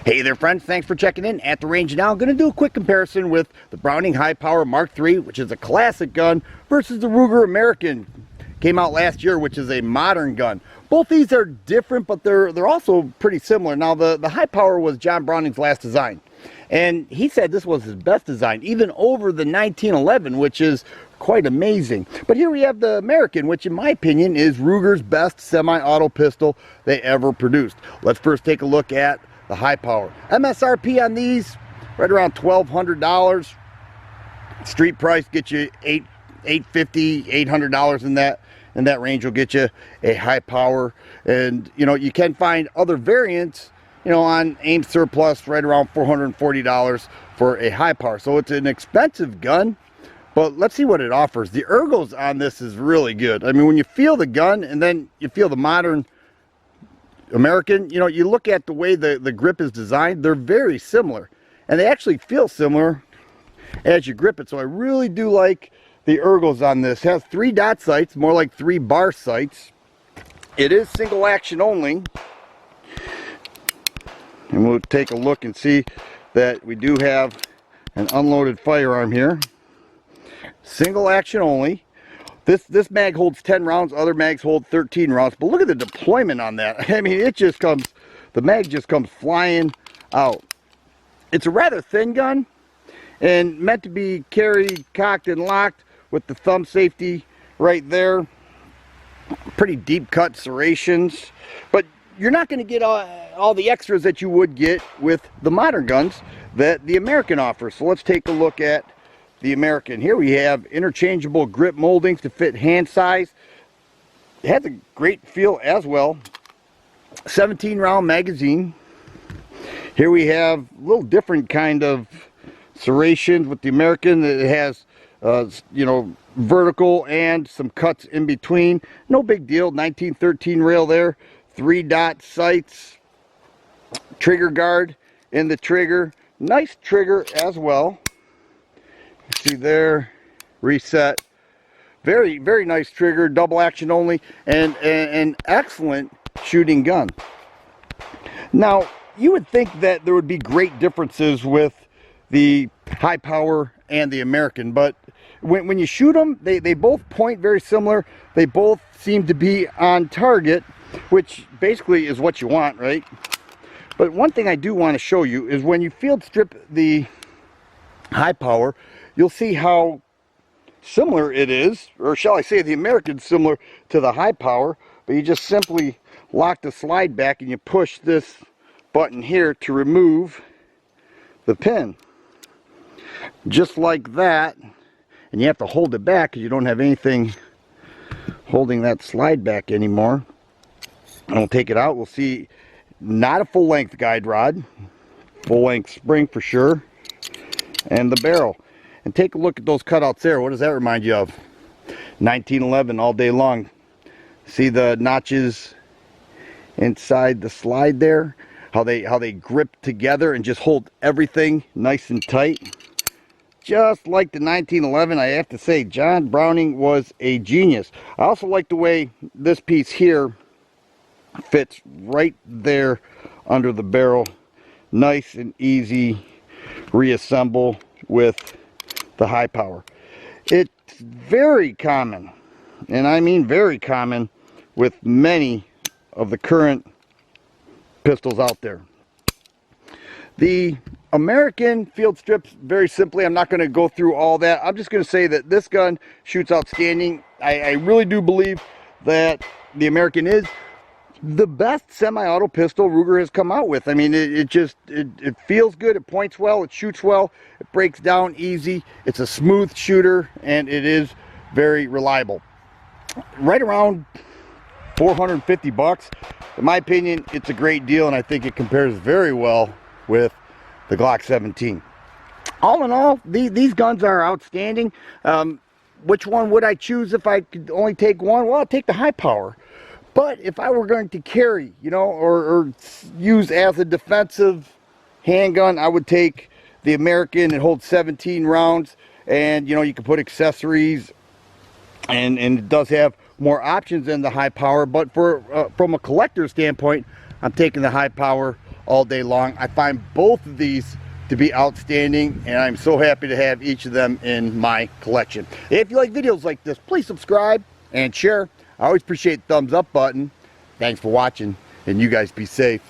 Hey there friends, thanks for checking in at the range now. I'm going to do a quick comparison with the Browning High Power Mark III, which is a classic gun, versus the Ruger American. Came out last year, which is a modern gun. Both these are different, but they're also pretty similar. Now the High Power was John Browning's last design, and he said this was his best design, even over the 1911, which is quite amazing. But here we have the American, which in my opinion is Ruger's best semi-auto pistol they ever produced. Let's first take a look at the High Power. MSRP on these right around $1,200. Street price gets you $850, $800 in that range will get you a High Power. And you know, you can find other variants, you know, on AIM Surplus right around $440 for a High Power. So it's an expensive gun, but let's see what it offers. The ergos on this is really good. I mean, when you feel the gun and then you feel the modern American, you know, you look at the way the grip is designed, they're very similar, and they actually feel similar as you grip it. So I really do like the ergos on this. It has 3 dot sights, more like 3 bar sights. It is single action only, and we'll take a look and see that we do have an unloaded firearm here. Single action only. This mag holds 10 rounds, other mags hold 13 rounds, but look at the deployment on that. I mean, it just comes, the mag just comes flying out. It's a rather thin gun and meant to be carried, cocked, and locked with the thumb safety right there. Pretty deep cut serrations, but you're not going to get all the extras that you would get with the modern guns that the American offers. So let's take a look at the American. Here we have interchangeable grip moldings to fit hand size. It has a great feel as well. 17 round magazine. Here we have a little different kind of serrations with the American. It has you know, vertical and some cuts in between. No big deal. 1913 rail there. 3 dot sights. Trigger guard in the trigger. Nice trigger as well. See there, reset. Very, very nice trigger, double action only, and an excellent shooting gun. Now, you would think that there would be great differences with the High Power and the American, but when you shoot them, they both point very similar. They both seem to be on target, which basically is what you want, right? But one thing I do want to show you is when you field strip the High Power, you'll see how similar it is, or shall I say the American similar to the High Power, but you just simply lock the slide back and you push this button here to remove the pin. Just like that, and you have to hold it back because you don't have anything holding that slide back anymore. And we'll take it out. We'll see not a full length guide rod, full length spring for sure, and the barrel. And take a look at those cutouts there. What does that remind you of? 1911 all day long. See the notches inside the slide there? How they grip together and just hold everything nice and tight. Just like the 1911, I have to say, John Browning was a genius. I also like the way this piece here fits right there under the barrel. Nice and easy reassemble with the High Power. It's very common, and I mean very common, with many of the current pistols out there. The American field strips very simply. I'm not going to go through all that. I'm just going to say that this gun shoots outstanding. I really do believe that the American is the best semi-auto pistol Ruger has come out with. I mean, it feels good, it points well, it shoots well, it breaks down easy, it's a smooth shooter, and it is very reliable. Right around 450 bucks. In my opinion, it's a great deal, and I think it compares very well with the Glock 17. All in all, these guns are outstanding. Which one would I choose if I could only take one? Well, I'll take the High Power. But if I were going to carry, you know, or use as a defensive handgun, I would take the American. It holds 17 rounds, and you know, you can put accessories, and it does have more options than the High Power. But for from a collector standpoint, I'm taking the High Power all day long. I find both of these to be outstanding, and I'm so happy to have each of them in my collection. If you like videos like this, please subscribe and share. I always appreciate the thumbs up button. Thanks for watching, and you guys be safe.